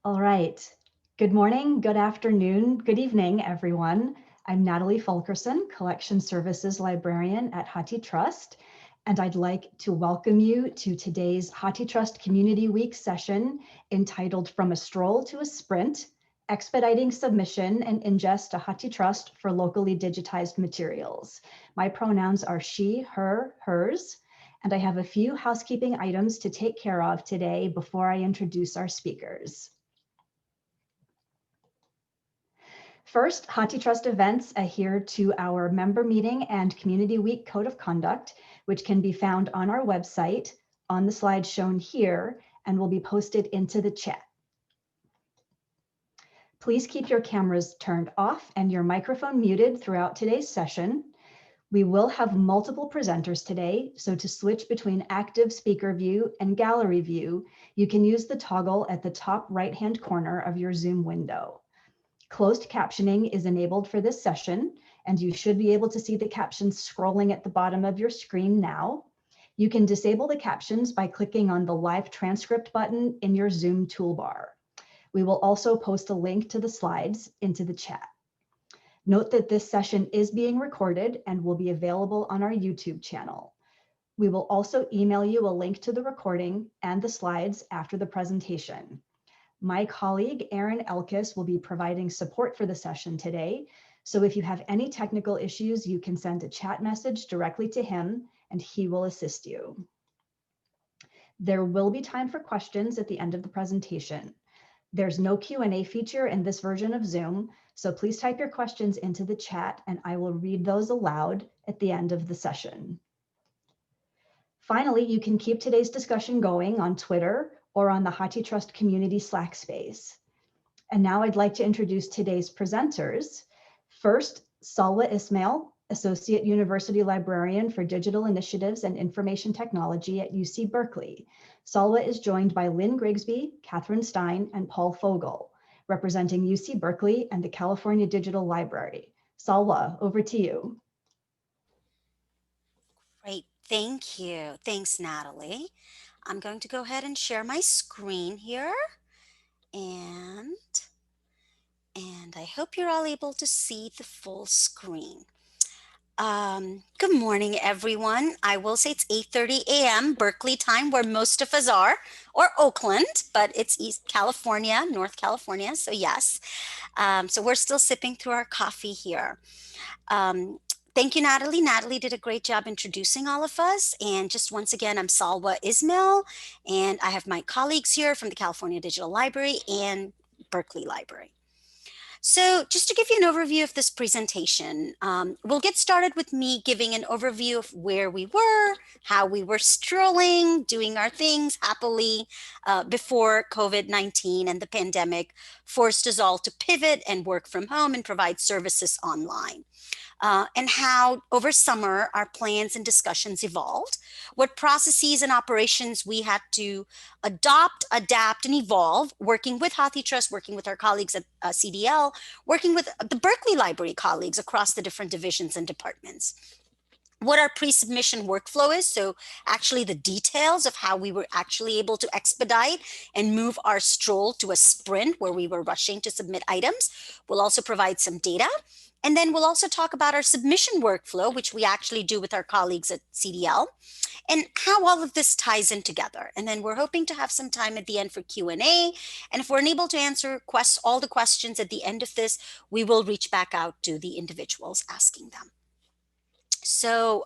All right. Good morning, good afternoon, good evening, everyone. I'm Natalie Fulkerson, Collection Services Librarian at HathiTrust, and I'd like to welcome you to today's HathiTrust Community Week session entitled From a Stroll to a Sprint, Expediting Submission and Ingest to HathiTrust for Locally Digitized Materials. My pronouns are she, her, hers, and I have a few housekeeping items to take care of today before I introduce our speakers. First, HathiTrust events adhere to our member meeting and community week code of conduct, which can be found on our website on the slide shown here and will be posted into the chat. Please keep your cameras turned off and your microphone muted throughout today's session. We will have multiple presenters today, so to switch between active speaker view and gallery view, you can use the toggle at the top right-hand corner of your Zoom window. Closed captioning is enabled for this session, and you should be able to see the captions scrolling at the bottom of your screen now. You can disable the captions by clicking on the live transcript button in your Zoom toolbar. We will also post a link to the slides into the chat. Note that this session is being recorded and will be available on our YouTube channel. We will also email you a link to the recording and the slides after the presentation. My colleague, Aaron Elkis, will be providing support for the session today. So if you have any technical issues, you can send a chat message directly to him and he will assist you. There will be time for questions at the end of the presentation. There's no Q&A feature in this version of Zoom, so please type your questions into the chat and I will read those aloud at the end of the session. Finally, you can keep today's discussion going on Twitter or on the HathiTrust community Slack space. And now I'd like to introduce today's presenters. First, Salwa Ismail, Associate University Librarian for Digital Initiatives and Information Technology at UC Berkeley. Salwa is joined by Lynn Grigsby, Catherine Stein, and Paul Fogel, representing UC Berkeley and the California Digital Library. Salwa, over to you. Great, thank you. Thanks, Natalie. I'm going to go ahead and share my screen here. And I hope you're all able to see the full screen. Good morning, everyone. I will say it's 8:30 a.m. Berkeley time, where most of us are, or Oakland, but it's East California, North California, so yes. So we're still sipping through our coffee here. Thank you, Natalie. Natalie did a great job introducing all of us. And just once again, I'm Salwa Ismail, and I have my colleagues here from the California Digital Library and Berkeley Library. So just to give you an overview of this presentation, we'll get started with me giving an overview of where we were, how we were strolling, doing our things happily before COVID-19 and the pandemic forced us all to pivot and work from home and provide services online. And how over summer our plans and discussions evolved, what processes and operations we had to adopt, adapt, and evolve, working with HathiTrust, working with our colleagues at CDL, working with the Berkeley Library colleagues across the different divisions and departments. What our pre-submission workflow is, so actually the details of how we were actually able to expedite and move our stroll to a sprint where we were rushing to submit items. We'll also provide some data. And then we'll also talk about our submission workflow, which we actually do with our colleagues at CDL, and how all of this ties in together. And then we're hoping to have some time at the end for Q&A. And if we're unable to answer all the questions at the end of this, we will reach back out to the individuals asking them. So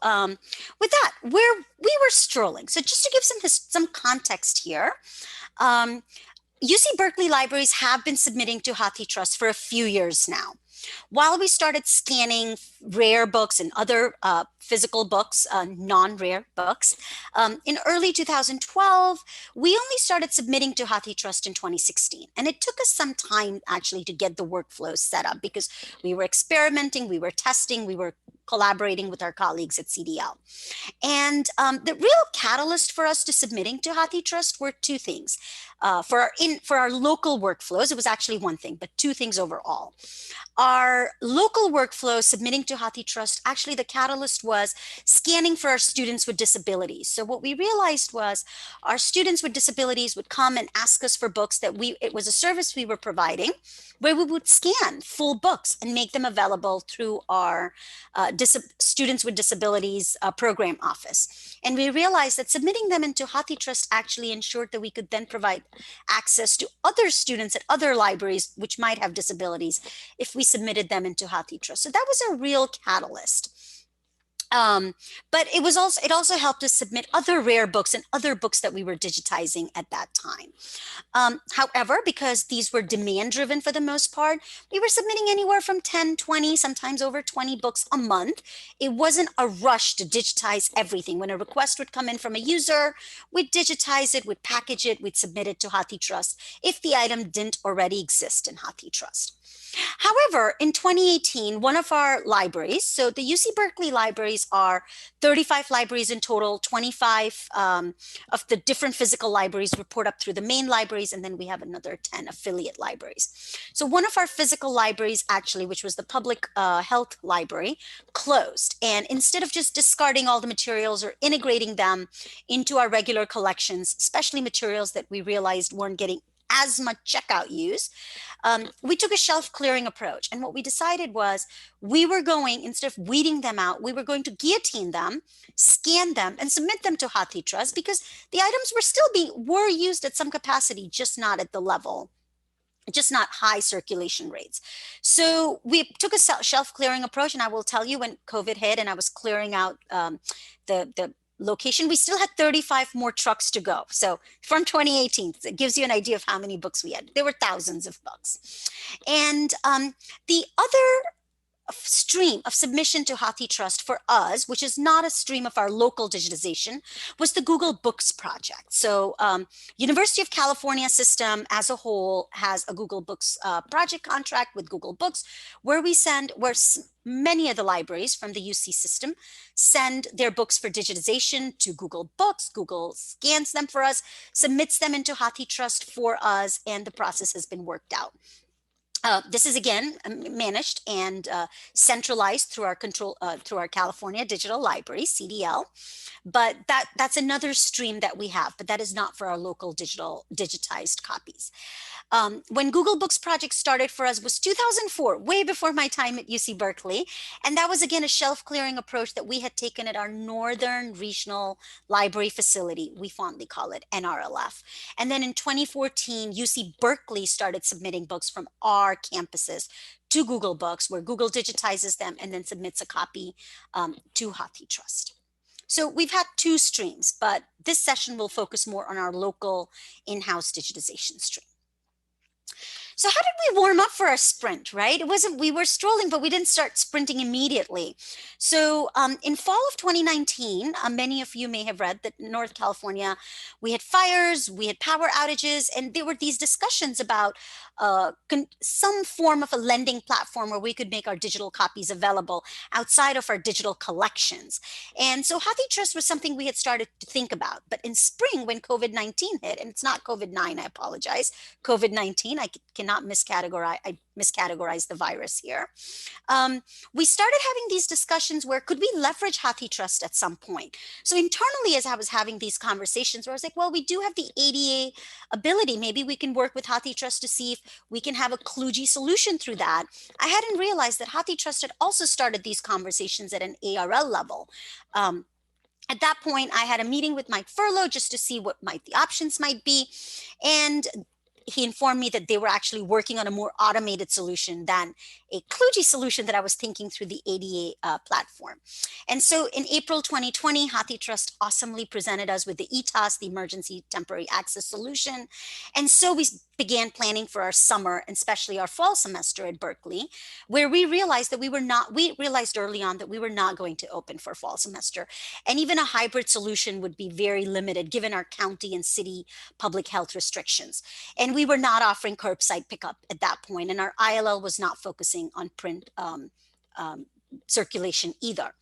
with that, we were strolling. So just to give some context here, UC Berkeley libraries have been submitting to HathiTrust for a few years now. While we started scanning rare books and other physical books, non-rare books, in early 2012, we only started submitting to HathiTrust in 2016. And it took us some time actually to get the workflows set up because we were experimenting, we were testing, we were collaborating with our colleagues at CDL. And the real catalyst for us to submitting to HathiTrust were two things. For our local workflows, it was actually one thing, but two things overall. Our local workflow submitting to HathiTrust, actually the catalyst was scanning for our students with disabilities. So what we realized was our students with disabilities would come and ask us for books it was a service we were providing where we would scan full books and make them available through our Students with Disabilities program office. And we realized that submitting them into HathiTrust actually ensured that we could then provide access to other students at other libraries which might have disabilities if we submitted them into HathiTrust. So that was a real catalyst. But it also helped us submit other rare books and other books that we were digitizing at that time. However, because these were demand driven for the most part, we were submitting anywhere from 10, 20, sometimes over 20 books a month. It wasn't a rush to digitize everything. When a request would come in from a user, we'd digitize it, we'd package it, we'd submit it to HathiTrust if the item didn't already exist in HathiTrust. However, in 2018, one of our libraries, so the UC Berkeley libraries are 35 libraries in total, 25 of the different physical libraries report up through the main libraries, and then we have another 10 affiliate libraries. So one of our physical libraries, actually, which was the public health library, closed. And instead of just discarding all the materials or integrating them into our regular collections, especially materials that we realized weren't getting as much checkout use, we took a shelf clearing approach. And what we decided was we were going, instead of weeding them out, we were going to guillotine them, scan them, and submit them to HathiTrust because the items were used at some capacity, just not at the level, just not high circulation rates. So we took a shelf clearing approach. And I will tell you, when COVID hit and I was clearing out the location, we still had 35 more trucks to go. So from 2018, it gives you an idea of how many books we had. There were thousands of books. And the other stream of submission to HathiTrust for us, which is not a stream of our local digitization, was the Google Books project. So University of California system as a whole has a Google Books project contract with Google Books, where many of the libraries from the UC system send their books for digitization to Google Books. Google scans them for us, submits them into HathiTrust for us, and the process has been worked out. This is again managed and centralized through our California Digital Library, CDL. But that's another stream that we have, but that is not for our local digitized copies. When Google Books project started for us was 2004, way before my time at UC Berkeley. And that was, again, a shelf clearing approach that we had taken at our Northern Regional Library facility. We fondly call it NRLF. And then in 2014, UC Berkeley started submitting books from our campuses to Google Books, where Google digitizes them and then submits a copy to HathiTrust. So we've had two streams, but this session will focus more on our local in-house digitization stream. So how did we warm up for our sprint, right? We were strolling, but we didn't start sprinting immediately. So in fall of 2019, many of you may have read that in North California, we had fires, we had power outages, and there were these discussions about some form of a lending platform where we could make our digital copies available outside of our digital collections. And so HathiTrust was something we had started to think about. But in spring, when COVID-19 hit, and it's not COVID-9, I apologize, COVID-19, I cannot miscategorize the virus here. We started having these discussions where could we leverage HathiTrust at some point? So internally, as I was having these conversations, where I was like, well, we do have the ADA ability. Maybe we can work with HathiTrust to see if we can have a kludgy solution through that. I hadn't realized that HathiTrust had also started these conversations at an ARL level. At that point, I had a meeting with Mike Furlow just to see what the options might be. And he informed me that they were actually working on a more automated solution than a kludgy solution that I was thinking through the ADA platform. And so in April 2020, HathiTrust awesomely presented us with the ETAS, the Emergency Temporary Access Solution. And so we began planning for our summer, and especially our fall semester at Berkeley, where we realized early on that we were not going to open for fall semester. And even a hybrid solution would be very limited given our county and city public health restrictions. And we were not offering curbside pickup at that point, and our ILL was not focusing on print circulation either.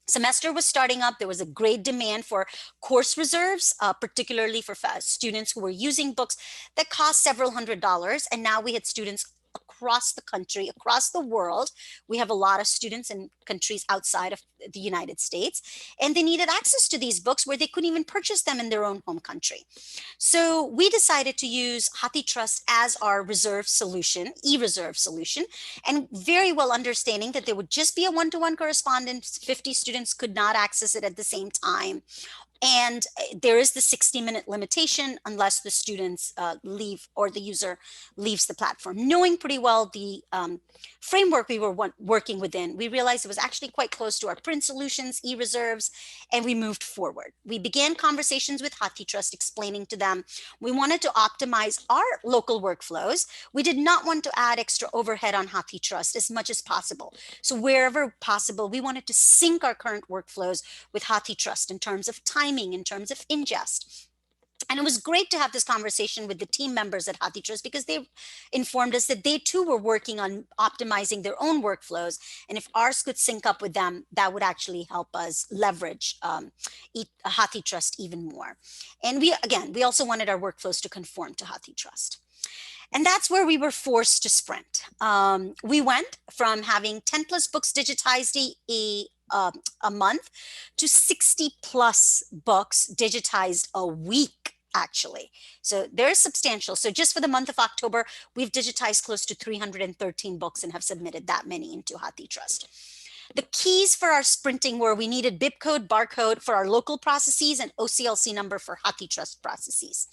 Semester was starting up. There was a great demand for course reserves, particularly for students who were using books that cost several $100s. And now we had students across the country, across the world. We have a lot of students in countries outside of the United States, and they needed access to these books where they couldn't even purchase them in their own home country. So we decided to use HathiTrust as our reserve solution, e-reserve solution, and very well understanding that there would just be a one-to-one correspondence. 50 students could not access it at the same time. And there is the 60-minute limitation unless the students leave or the user leaves the platform. Knowing pretty well the framework we were working within, we realized it was actually quite close to our print solutions, e-reserves, and we moved forward. We began conversations with HathiTrust, explaining to them we wanted to optimize our local workflows. We did not want to add extra overhead on HathiTrust as much as possible. So wherever possible, we wanted to sync our current workflows with HathiTrust in terms of timing, in terms of ingest. And it was great to have this conversation with the team members at HathiTrust because they informed us that they too were working on optimizing their own workflows. And if ours could sync up with them, that would actually help us leverage HathiTrust even more. And we also wanted our workflows to conform to HathiTrust. And that's where we were forced to sprint. We went from having 10 plus books digitized a month to 60 plus books digitized a week, actually. So they're substantial. So just for the month of October, we've digitized close to 313 books and have submitted that many into HathiTrust. The keys for our sprinting were we needed bib code, barcode for our local processes, and OCLC number for HathiTrust processes.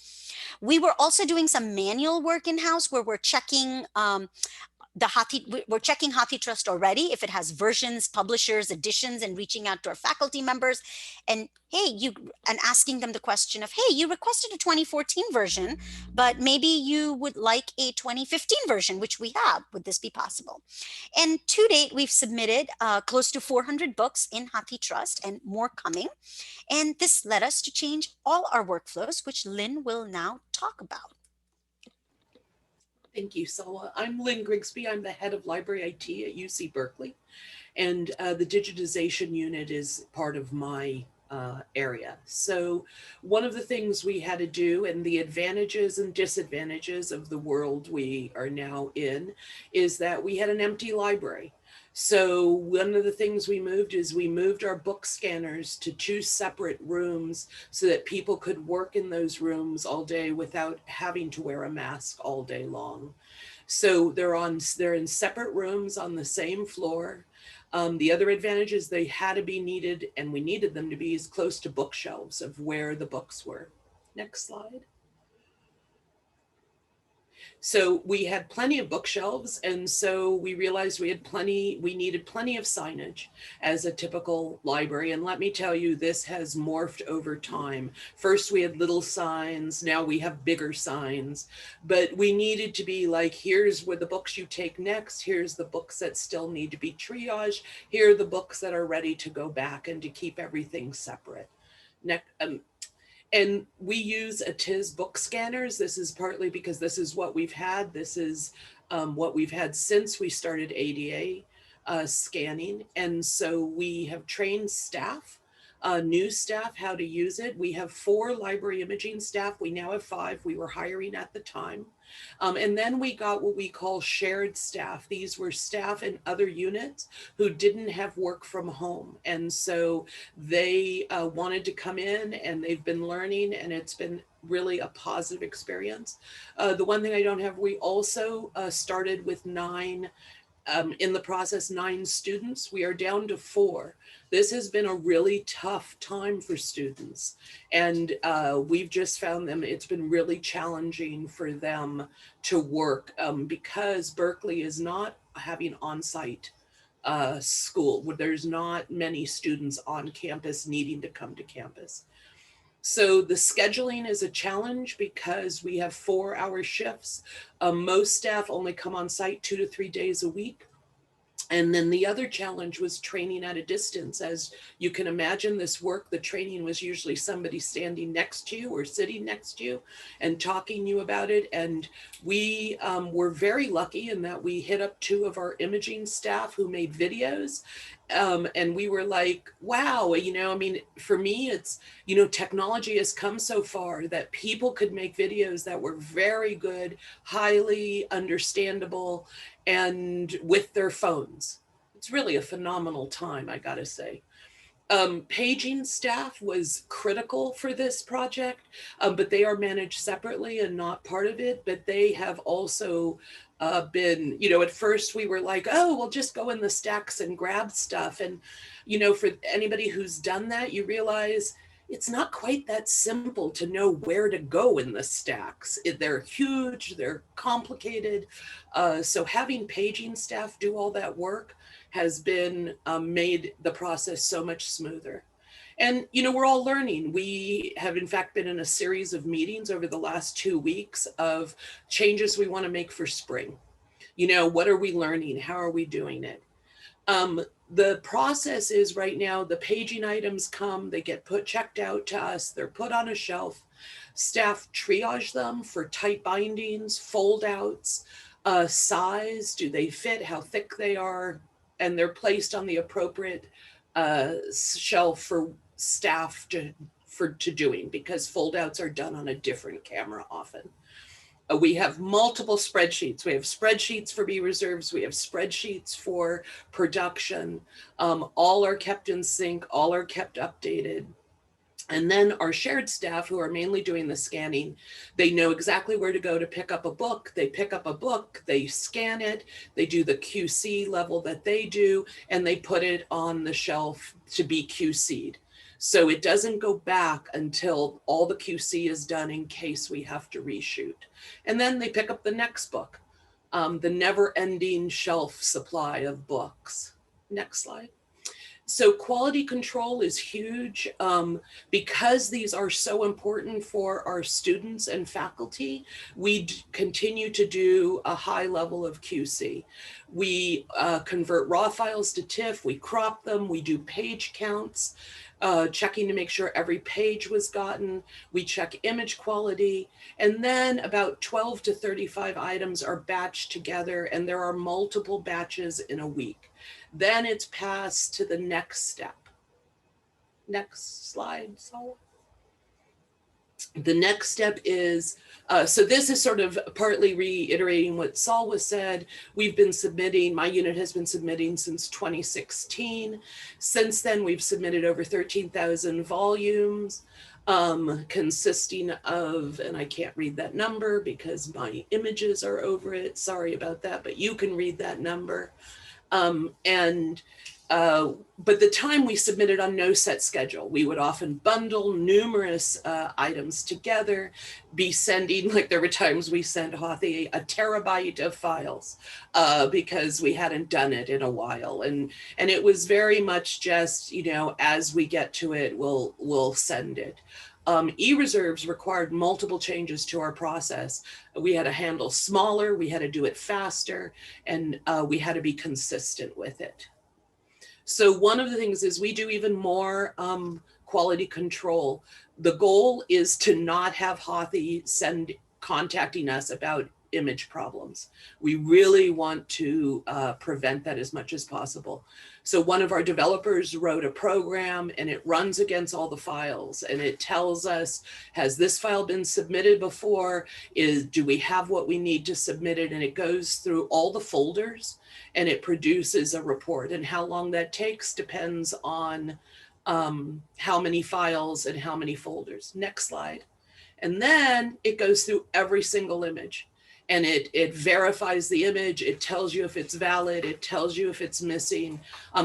We were also doing some manual work in-house where we're checking we're checking HathiTrust already if it has versions, publishers, editions, and reaching out to our faculty members and asking them the question of, hey, you requested a 2014 version, but maybe you would like a 2015 version, which we have. Would this be possible? And to date, we've submitted close to 400 books in HathiTrust and more coming. And this led us to change all our workflows, which Lynn will now talk about. Thank you, Salwa. I'm Lynn Grigsby. I'm the head of library IT at UC Berkeley, and the digitization unit is part of my area. So one of the things we had to do, and the advantages and disadvantages of the world we are now in, is that we had an empty library. So one of the things we moved our book scanners to 2 separate rooms so that people could work in those rooms all day without having to wear a mask all day long. So they're in separate rooms on the same floor. The other advantage is they had to be needed, and we needed them to be as close to bookshelves of where the books were. Next slide. So we had plenty of bookshelves, and so we realized we needed plenty of signage as a typical library. And let me tell you, this has morphed over time. First we had little signs, now we have bigger signs, but we needed to be like, here's where the books you take next, here's the books that still need to be triaged, here are the books that are ready to go back, and to keep everything separate. Next, and we use HT book scanners. This is partly because this is what we've had. This is what we've had since we started ADA scanning. And so we have trained staff, new staff, how to use it. We have 4 library imaging staff. We now have 5. We were hiring at the time. And then we got what we call shared staff. These were staff in other units who didn't have work from home. And so they wanted to come in, and they've been learning, and it's been really a positive experience. The one thing I don't have, we also started with 9 in the process, 9 students. We are down to 4. This has been a really tough time for students. And we've just found it's been really challenging for them to work because Berkeley is not having on-site school. There's not many students on campus needing to come to campus. So the scheduling is a challenge because we have 4-hour shifts. Most staff only come on site 2 to 3 days a week. And then the other challenge was training at a distance. As you can imagine, this work, the training was usually somebody standing next to you or sitting next to you and talking to you about it. And we were very lucky in that we hit up 2 of our imaging staff who made videos. And we were like, wow, I mean, for me, it's, technology has come so far that people could make videos that were very good, highly understandable, and with their phones. It's really a phenomenal time, I gotta say. Paging staff was critical for this project, but they are managed separately and not part of it. But they have also been, at first we were like, oh, we'll just go in the stacks and grab stuff. And, for anybody who's done that, you realize it's not quite that simple to know where to go in the stacks. They're huge, they're complicated. So having paging staff do all that work has been made the process so much smoother. And, we're all learning. We have in fact been in a series of meetings over the last 2 weeks of changes we want to make for spring. What are we learning? How are we doing it? The process is right now, the paging items come, they get checked out to us, they're put on a shelf. Staff triage them for tight bindings, fold outs, size, do they fit, how thick they are, and they're placed on the appropriate shelf for staff to doing, because fold outs are done on a different camera often. We have multiple spreadsheets. We have spreadsheets for B-reserves. We have spreadsheets for production. All are kept in sync. All are kept updated. And then our shared staff, who are mainly doing the scanning, they know exactly where to go to pick up a book. They pick up a book, they scan it, they do the QC level that they do, and they put it on the shelf to be QC'd. So it doesn't go back until all the QC is done in case we have to reshoot. And then they pick up the next book, the never-ending shelf supply of books. Next slide. So quality control is huge because these are so important for our students and faculty. We continue to do a high level of QC. We convert raw files to TIFF, we crop them, we do page counts, checking to make sure every page was gotten. We check image quality, and then about 12 to 35 items are batched together, and there are multiple batches in a week. Then it's passed to the next step. Next slide, Saul. The next step is, so this is sort of partly reiterating what Saul was said. We've been submitting, my unit has been submitting since 2016. Since then, we've submitted over 13,000 volumes, consisting of, and I can't read that number because my images are over it. Sorry about that, but you can read that number. But the time we submitted on no set schedule, we would often bundle numerous items together, be sending, like there were times we sent Hathi a terabyte of files because we hadn't done it in a while. And it was very much just, as we get to it, we'll send it. E-reserves required multiple changes to our process. We had to handle smaller, we had to do it faster, and we had to be consistent with it. So one of the things is we do even more quality control. The goal is to not have Hathi contacting us about image problems. We really want to prevent that as much as possible. So one of our developers wrote a program and it runs against all the files and it tells us, has this file been submitted before? Do we have what we need to submit it? And it goes through all the folders and it produces a report, and how long that takes depends on how many files and how many folders. Next slide. And then it goes through every single image. And it verifies the image, it tells you if it's valid, it tells you if it's missing.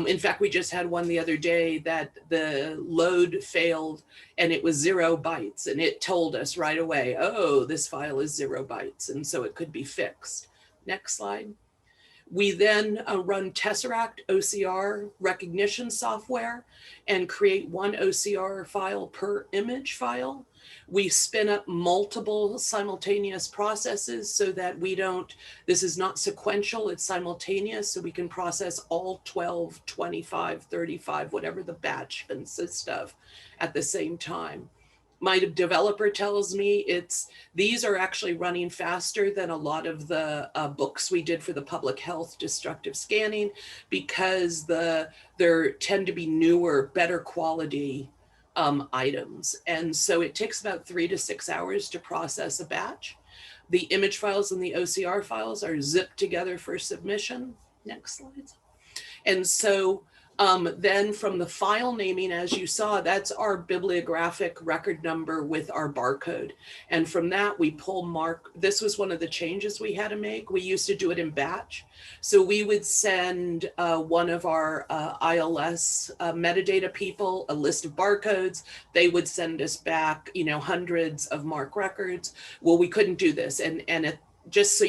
In fact, we just had one the other day that the load failed and it was 0 bytes, and it told us right away, oh, this file is 0 bytes, and so it could be fixed. Next slide. We then run Tesseract OCR Recognition software and create one OCR file per image file. We spin up multiple simultaneous processes so that this is not sequential, it's simultaneous, so we can process all 12, 25, 35, whatever the batch consists of at the same time. My developer tells me these are actually running faster than a lot of the books we did for the public health destructive scanning, because there tend to be newer, better quality items. And so it takes about 3 to 6 hours to process a batch. The image files and the OCR files are zipped together for submission. Next slide. And so then from the file naming, as you saw, that's our bibliographic record number with our barcode. And from that, we pull this was one of the changes we had to make. We used to do it in batch. So we would send one of our ILS metadata people a list of barcodes. They would send us back, hundreds of MARC records. Well, we couldn't do this. Just so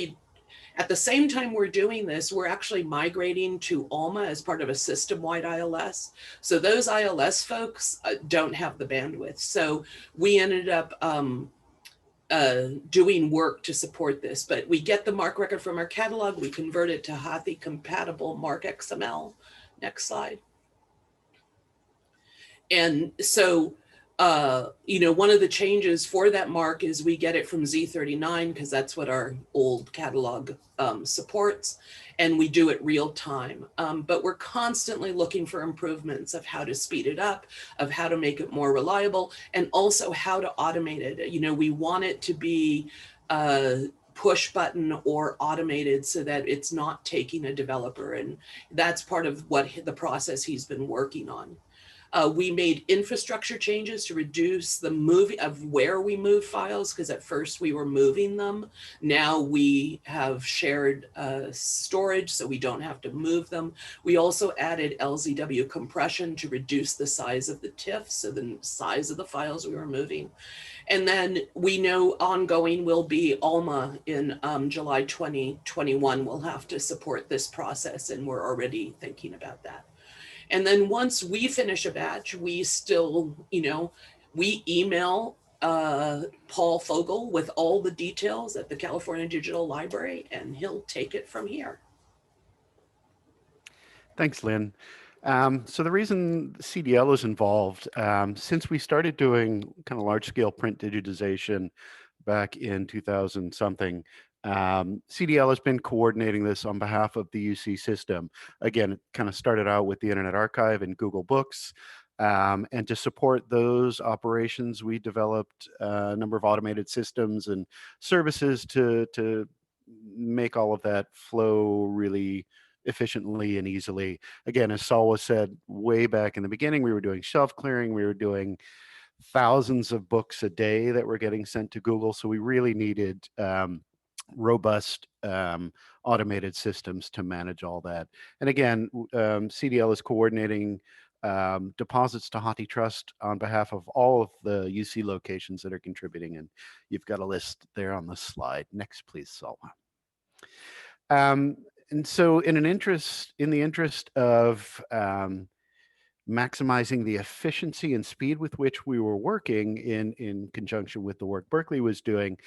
at the same time we're doing this, we're actually migrating to ALMA as part of a system-wide ILS. So those ILS folks don't have the bandwidth. So we ended up doing work to support this, but we get the MARC record from our catalog, we convert it to Hathi compatible MARC XML. Next slide. And so one of the changes for that MARC is we get it from Z39, because that's what our old catalog supports, and we do it real time. But we're constantly looking for improvements of how to speed it up, of how to make it more reliable, and also how to automate it. We want it to be push button or automated so that it's not taking a developer. And that's part of the process he's been working on. We made infrastructure changes to reduce the moving of where we move files, because at first we were moving them. Now we have shared storage, so we don't have to move them. We also added LZW compression to reduce the size of the TIFF, so the size of the files we were moving. And then we know ongoing will be ALMA in July 2021. We'll have to support this process, and we're already thinking about that. And then once we finish a batch, we still, we email Paul Fogel with all the details at the California Digital Library, and he'll take it from here. Thanks, Lynn. So the reason CDL is involved, since we started doing kind of large scale print digitization back in 2000 something, CDL has been coordinating this on behalf of the UC system. Again, it kind of started out with the Internet Archive and Google Books. And to support those operations, we developed a number of automated systems and services to make all of that flow really efficiently and easily. Again, as Saul was said, way back in the beginning, we were doing shelf clearing, we were doing thousands of books a day that were getting sent to Google. So we really needed robust automated systems to manage all that. And again, CDL is coordinating deposits to HathiTrust on behalf of all of the UC locations that are contributing. And you've got a list there on the slide. Next, please, Salwa. And so in the interest of maximizing the efficiency and speed with which we were working in conjunction with the work Berkeley was doing,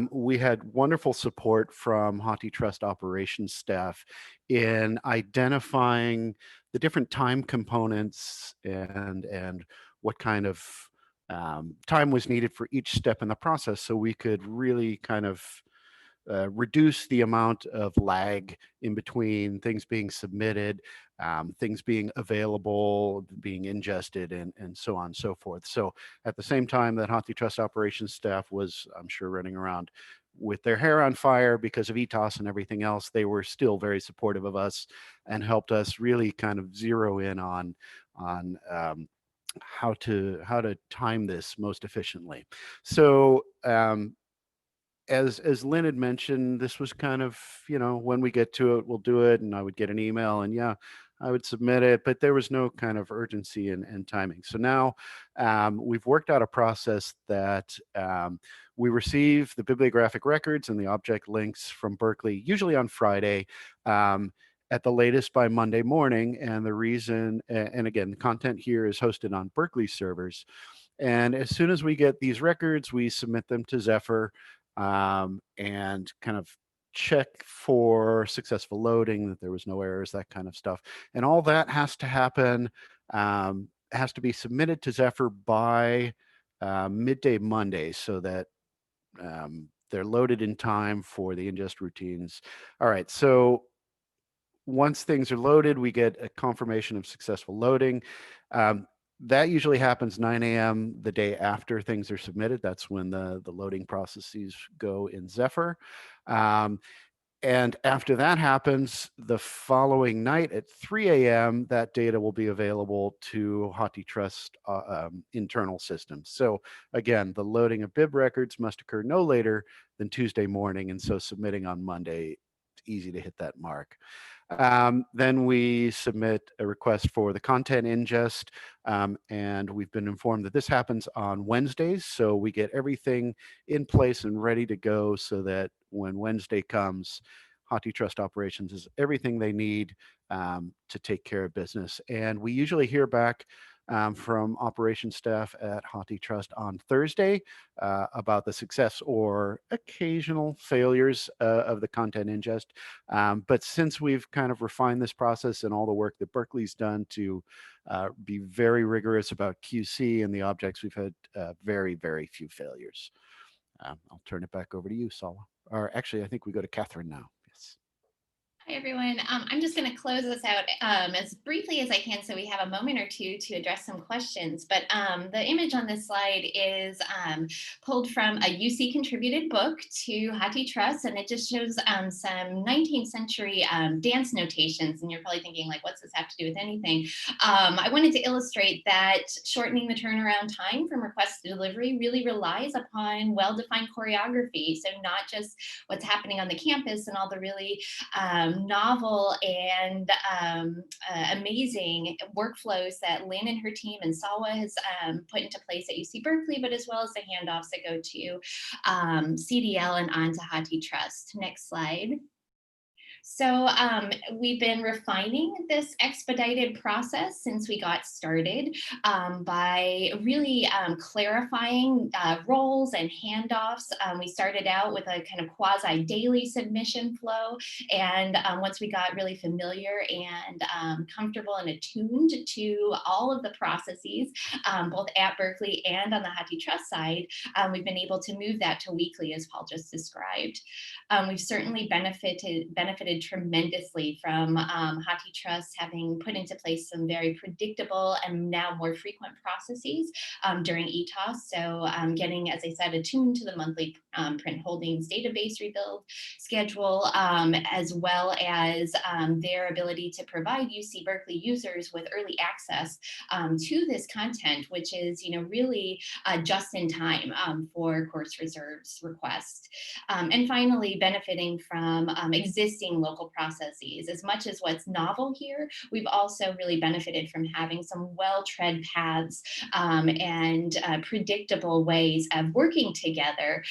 we had wonderful support from HathiTrust operations staff in identifying the different time components and what kind of time was needed for each step in the process, so we could really kind of reduce the amount of lag in between things being submitted, things being available, being ingested, and so on and so forth. So at the same time that HathiTrust operations staff was, I'm sure, running around with their hair on fire because of ETAS and everything else, they were still very supportive of us and helped us really kind of zero in on how to time this most efficiently. So as Lynn had mentioned, this was kind of, when we get to it, we'll do it. And I would get an email and yeah, I would submit it, but there was no kind of urgency and timing. So now we've worked out a process that we receive the bibliographic records and the object links from Berkeley, usually on Friday, at the latest by Monday morning. And the reason, and again, the content here is hosted on Berkeley servers. And as soon as we get these records, we submit them to Zephyr and kind of check for successful loading, that there was no errors, that kind of stuff. And all that has to happen, has to be submitted to Zephyr by midday Monday, so that they're loaded in time for the ingest routines. All right, so once things are loaded, we get a confirmation of successful loading. That usually happens 9 a.m. the day after things are submitted. That's when the loading processes go in Zephyr. And after that happens, the following night at 3 a.m., that data will be available to HathiTrust internal systems. So again, the loading of bib records must occur no later than Tuesday morning. And so submitting on Monday, it's easy to hit that mark. Then we submit a request for the content ingest, and we've been informed that this happens on Wednesdays. So we get everything in place and ready to go so that when Wednesday comes, HathiTrust Operations is everything they need to take care of business. And we usually hear back from operations staff at HathiTrust on Thursday about the success or occasional failures of the content ingest. But since we've kind of refined this process and all the work that Berkeley's done to be very rigorous about QC and the objects, we've had very, very few failures. I'll turn it back over to you, Sala. Or actually, I think we go to Catherine now. Yes. Hi, everyone. I'm just going to close this out as briefly as I can so we have a moment or two to address some questions. But the image on this slide is pulled from a UC contributed book to HathiTrust, and it just shows some 19th century dance notations. And you're probably thinking, like, what's this have to do with anything? I wanted to illustrate that shortening the turnaround time from request to delivery really relies upon well-defined choreography. So not just what's happening on the campus and all the really novel and amazing workflows that Lynn and her team and Salwa has put into place at UC Berkeley, but as well as the handoffs that go to CDL and on to HathiTrust. Next slide. So we've been refining this expedited process since we got started by really clarifying roles and handoffs. We started out with a kind of quasi-daily submission flow. And once we got really familiar and comfortable and attuned to all of the processes, both at Berkeley and on the HathiTrust side, we've been able to move that to weekly, as Paul just described. We've certainly benefited tremendously from HathiTrust having put into place some very predictable and now more frequent processes during ETAS. So getting, as I said, attuned to the monthly print holdings database rebuild schedule, as well as their ability to provide UC Berkeley users with early access to this content, which is, really just in time for course reserves requests. And finally, benefiting from existing local processes. As much as what's novel here, we've also really benefited from having some well-tread paths and predictable ways of working together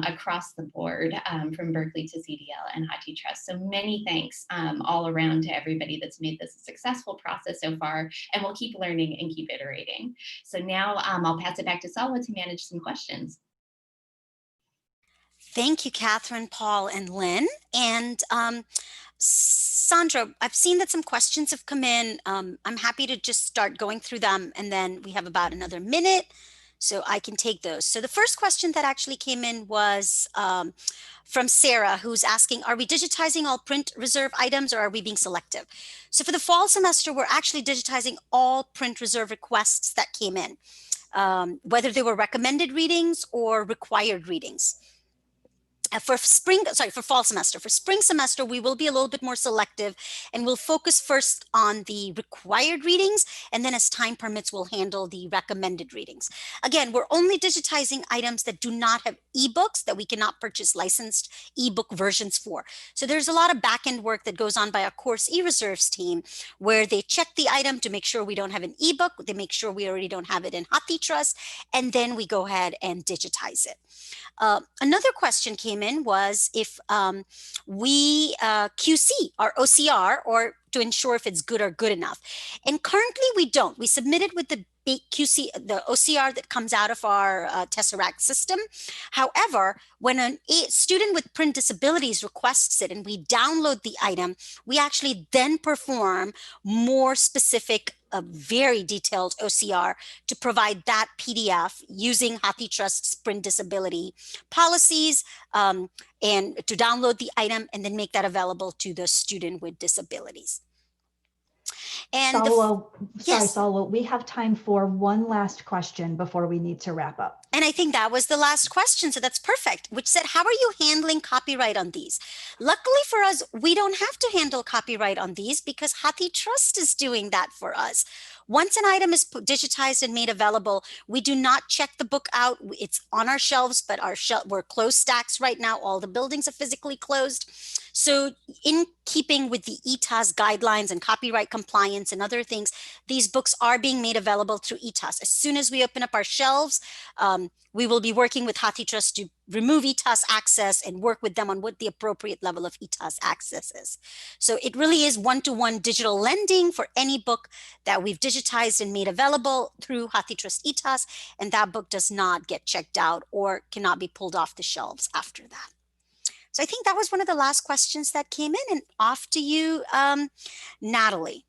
across the board from Berkeley to CDL and HathiTrust. So many thanks all around to everybody that's made this a successful process so far, and we'll keep learning and keep iterating. So now I'll pass it back to Salwa to manage some questions. Thank you, Catherine, Paul, and Lynn. And Sandra, I've seen that some questions have come in. I'm happy to just start going through them, and then we have about another minute, so I can take those. So the first question that actually came in was from Sarah, who's asking, are we digitizing all print reserve items, or are we being selective? So for the fall semester, we're actually digitizing all print reserve requests that came in, whether they were recommended readings or required readings. for fall semester. For spring semester, we will be a little bit more selective, and we'll focus first on the required readings, and then as time permits, we'll handle the recommended readings. Again, we're only digitizing items that do not have ebooks, that we cannot purchase licensed ebook versions for. So there's a lot of back-end work that goes on by our course e-reserves team, where they check the item to make sure we don't have an ebook, they make sure we already don't have it in HathiTrust, and then we go ahead and digitize it. Another question came in was if we QC our OCR, or to ensure if it's good or good enough. And currently we don't. We submitted with the QC, the OCR that comes out of our Tesseract system. However, when a student with print disabilities requests it and we download the item, we actually then perform more specific, very detailed OCR to provide that PDF using HathiTrust's print disability policies, and to download the item and then make that available to the student with disabilities. And Salwa, we have time for one last question before we need to wrap up. And I think that was the last question, so that's perfect, which said, how are you handling copyright on these? Luckily for us, we don't have to handle copyright on these because HathiTrust is doing that for us. Once an item is digitized and made available, we do not check the book out. It's on our shelves, but we're closed stacks right now. All the buildings are physically closed. So in keeping with the ETAS guidelines and copyright compliance and other things, these books are being made available through ETAS. As soon as we open up our shelves, we will be working with HathiTrust to remove ETAS access and work with them on what the appropriate level of ETAS access is. So it really is one-to-one digital lending for any book that we've digitized and made available through HathiTrust ETAS, and that book does not get checked out or cannot be pulled off the shelves after that. So I think that was one of the last questions that came in, and off to you, Natalie.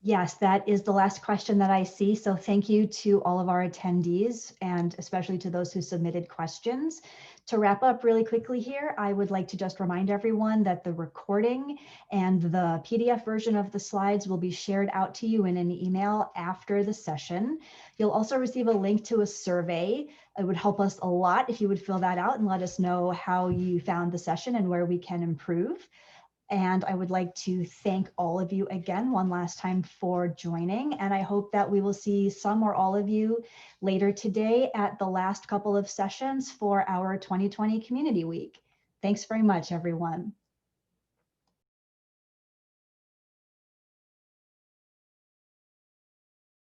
Yes, that is the last question that I see. So thank you to all of our attendees and especially to those who submitted questions. To wrap up really quickly here, I would like to just remind everyone that the recording and the PDF version of the slides will be shared out to you in an email after the session. You'll also receive a link to a survey. It would help us a lot if you would fill that out and let us know how you found the session and where we can improve. And I would like to thank all of you again one last time for joining. And I hope that we will see some or all of you later today at the last couple of sessions for our 2020 Community Week. Thanks very much, everyone.